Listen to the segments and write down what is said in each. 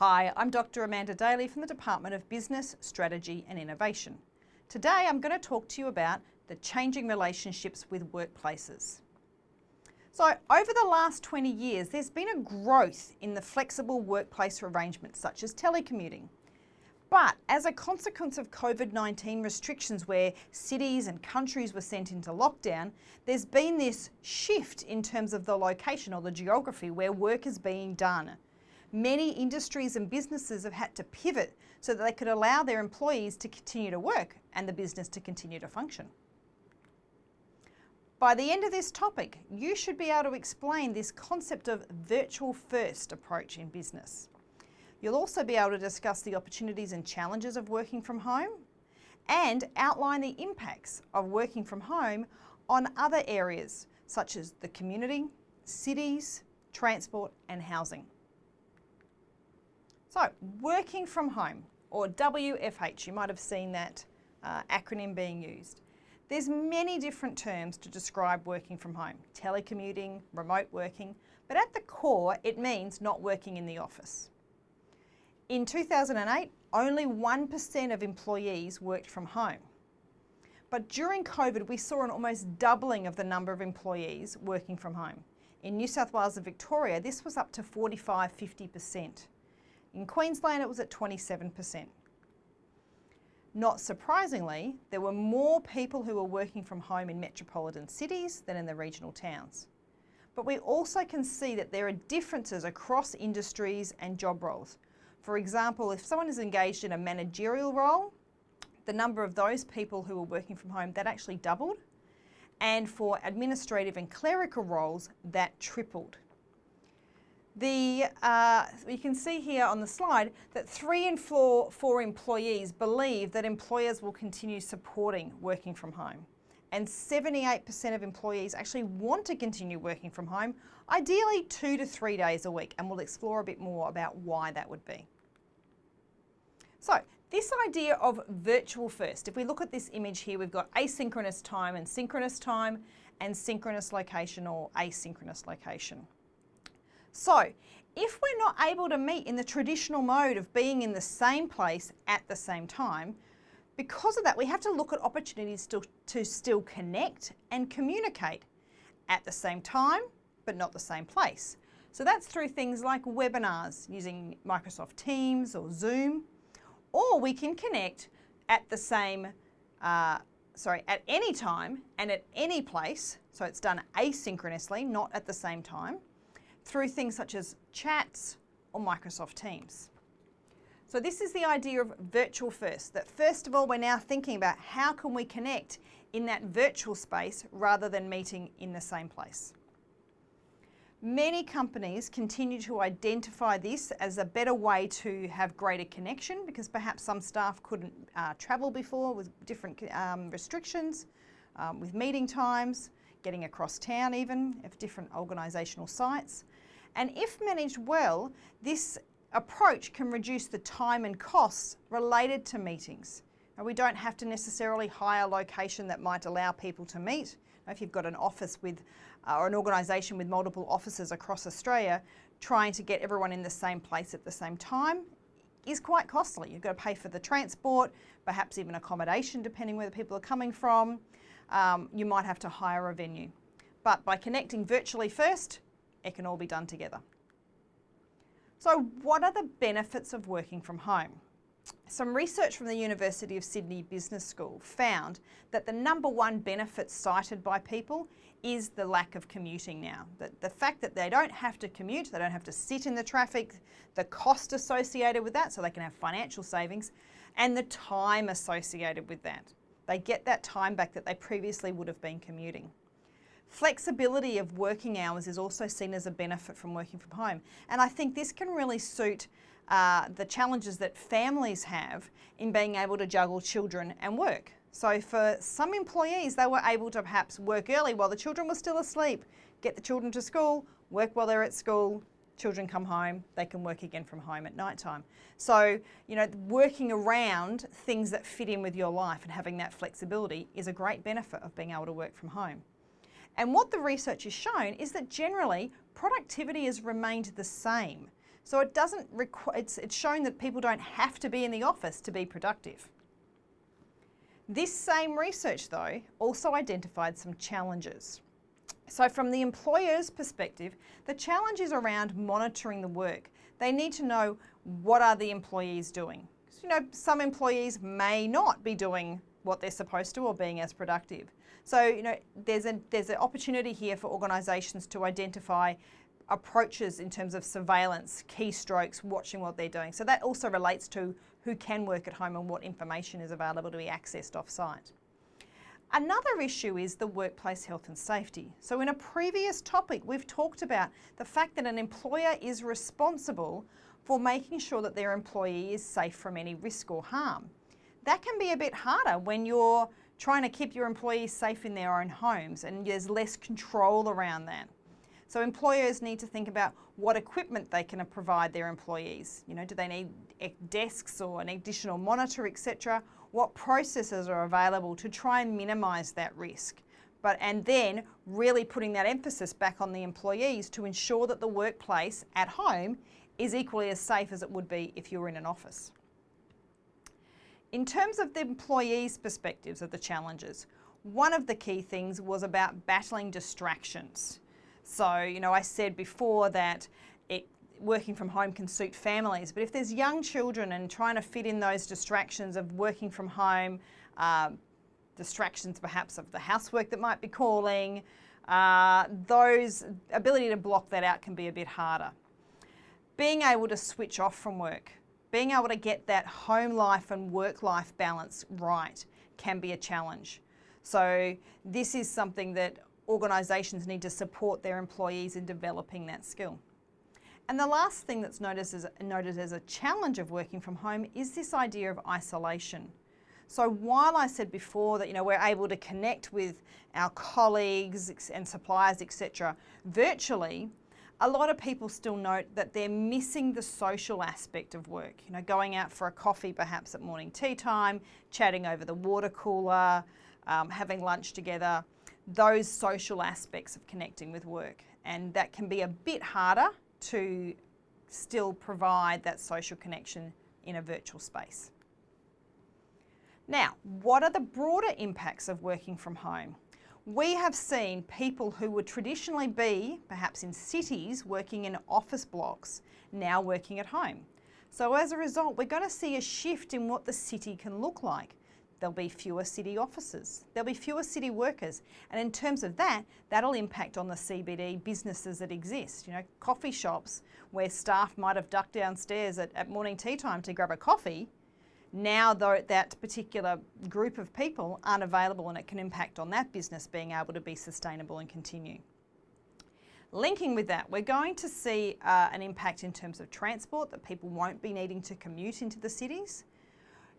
Hi, I'm Dr. Amanda Daly from the Department of Business, Strategy and Innovation. Today I'm going to talk to you about the changing relationships with workplaces. So over the last 20 years, there's been a growth in the flexible workplace arrangements such as telecommuting. But as a consequence of COVID-19 restrictions where cities and countries were sent into lockdown, there's been this shift in terms of the location or the geography where work is being done. Many industries and businesses have had to pivot so that they could allow their employees to continue to work and the business to continue to function. By the end of this topic, you should be able to explain this concept of virtual first approach in business. You'll also be able to discuss the opportunities and challenges of working from home and outline the impacts of working from home on other areas such as the community, cities, transport and housing. So, working from home, or WFH, you might have seen that acronym being used. There's many different terms to describe working from home: telecommuting, remote working, but at the core it means not working in the office. In 2008, only 1% of employees worked from home. But during COVID, we saw an almost doubling of the number of employees working from home. In New South Wales and Victoria, this was up to 45–50%. In Queensland, it was at 27%. Not surprisingly, there were more people who were working from home in metropolitan cities than in the regional towns. But we also can see that there are differences across industries and job roles. For example, if someone is engaged in a managerial role, the number of those people who are working from home, that actually doubled. And for administrative and clerical roles, that tripled. You can see here on the slide that 3 in 4 employees believe that employers will continue supporting working from home. And 78% of employees actually want to continue working from home, ideally 2 to 3 days a week, and we'll explore a bit more about why that would be. So, this idea of virtual first, if we look at this image here, we've got asynchronous time and synchronous location or asynchronous location. So, if we're not able to meet in the traditional mode of being in the same place at the same time, because of that, we have to look at opportunities to still connect and communicate at the same time, but not the same place. So that's through things like webinars using Microsoft Teams or Zoom, or we can connect at the same, at any time and at any place. So it's done asynchronously, not at the same time, through things such as chats or Microsoft Teams. So this is the idea of virtual first, that first of all we're now thinking about how can we connect in that virtual space rather than meeting in the same place. Many companies continue to identify this as a better way to have greater connection because perhaps some staff couldn't travel before with different restrictions, with meeting times, getting across town even, of different organisational sites. And if managed well, this approach can reduce the time and costs related to meetings. Now, we don't have to necessarily hire a location that might allow people to meet. If you've got an office with, or an organisation with multiple offices across Australia, trying to get everyone in the same place at the same time is quite costly. You've got to pay for the transport, perhaps even accommodation depending where the people are coming from. You might have to hire a venue. But by connecting virtually first, it can all be done together. So what are the benefits of working from home? Some research from the University of Sydney Business School found that the #1 benefit cited by people is the lack of commuting now. The fact that they don't have to commute, they don't have to sit in the traffic, the cost associated with that, so they can have financial savings, and the time associated with that. They get that time back that they previously would have been commuting. Flexibility of working hours is also seen as a benefit from working from home. And I think this can really suit the challenges that families have in being able to juggle children and work. So for some employees, they were able to perhaps work early while the children were still asleep, get the children to school, work while they're at school, children come home, they can work again from home at night time. So, working around things that fit in with your life and having that flexibility is a great benefit of being able to work from home. And what the research has shown is that generally productivity has remained the same. So it doesn't it's shown that people don't have to be in the office to be productive. This same research, though, also identified some challenges. So from the employer's perspective, the challenge is around monitoring the work. They need to know, what are the employees doing? So, some employees may not be doing what they're supposed to or being as productive. So, there's an opportunity here for organisations to identify approaches in terms of surveillance, keystrokes, watching what they're doing. So that also relates to who can work at home and what information is available to be accessed off-site. Another issue is the workplace health and safety. So in a previous topic, we've talked about the fact that an employer is responsible for making sure that their employee is safe from any risk or harm. That can be a bit harder when you're trying to keep your employees safe in their own homes and there's less control around that. So employers need to think about what equipment they can provide their employees. Do they need desks or an additional monitor, etc.? What processes are available to try and minimise that risk? And then really putting that emphasis back on the employees to ensure that the workplace at home is equally as safe as it would be if you were in an office. In terms of the employees' perspectives of the challenges, one of the key things was about battling distractions. So, I said before that working from home can suit families, but if there's young children and trying to fit in those distractions of working from home, distractions perhaps of the housework that might be calling, those ability to block that out can be a bit harder. Being able to switch off from work, being able to get that home life and work life balance right can be a challenge. So this is something that organisations need to support their employees in developing that skill. And the last thing that's noted as a challenge of working from home is this idea of isolation. So while I said before that we're able to connect with our colleagues and suppliers, etc., virtually, a lot of people still note that they're missing the social aspect of work. Going out for a coffee perhaps at morning tea time, chatting over the water cooler, having lunch together, those social aspects of connecting with work. And that can be a bit harder to still provide that social connection in a virtual space. Now, what are the broader impacts of working from home? We have seen people who would traditionally be, perhaps in cities, working in office blocks, now working at home. So as a result, we're going to see a shift in what the city can look like. There'll be fewer city offices, there'll be fewer city workers, and in terms of that, that'll impact on the CBD businesses that exist. Coffee shops where staff might have ducked downstairs at morning tea time to grab a coffee, now that particular group of people aren't available, and it can impact on that business being able to be sustainable and continue. Linking with that, we're going to see an impact in terms of transport, that people won't be needing to commute into the cities.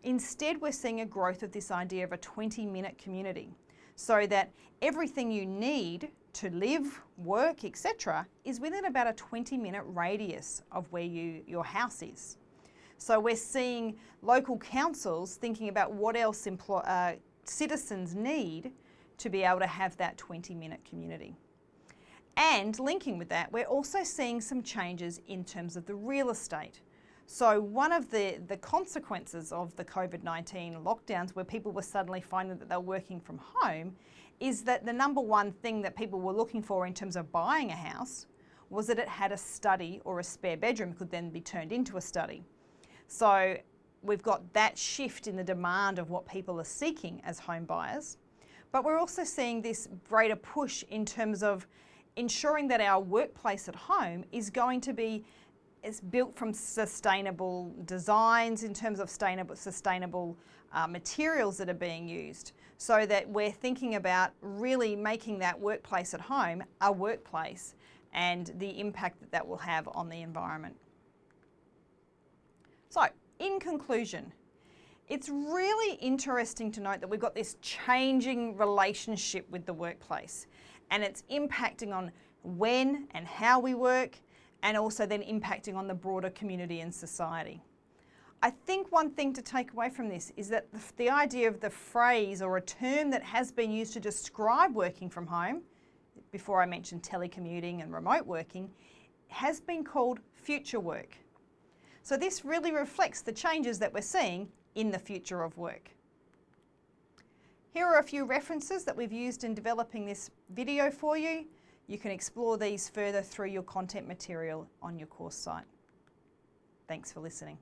Instead, we're seeing a growth of this idea of a 20-minute community, so that everything you need to live, work, etc. is within about a 20-minute radius of where your house is. So we're seeing local councils thinking about what else citizens need to be able to have that 20-minute community. And linking with that, we're also seeing some changes in terms of the real estate. So one of the consequences of the COVID-19 lockdowns, where people were suddenly finding that they're working from home, is that the number one thing that people were looking for in terms of buying a house was that it had a study or a spare bedroom, could then be turned into a study. So we've got that shift in the demand of what people are seeking as home buyers. But we're also seeing this greater push in terms of ensuring that our workplace at home is going to be built from sustainable designs, in terms of sustainable materials that are being used, so that we're thinking about really making that workplace at home a workplace and the impact that that will have on the environment. So, in conclusion, it's really interesting to note that we've got this changing relationship with the workplace, and it's impacting on when and how we work, and also then impacting on the broader community and society. I think one thing to take away from this is that the idea of the phrase or a term that has been used to describe working from home, before I mentioned telecommuting and remote working, has been called future work. So this really reflects the changes that we're seeing in the future of work. Here are a few references that we've used in developing this video for you. You can explore these further through your content material on your course site. Thanks for listening.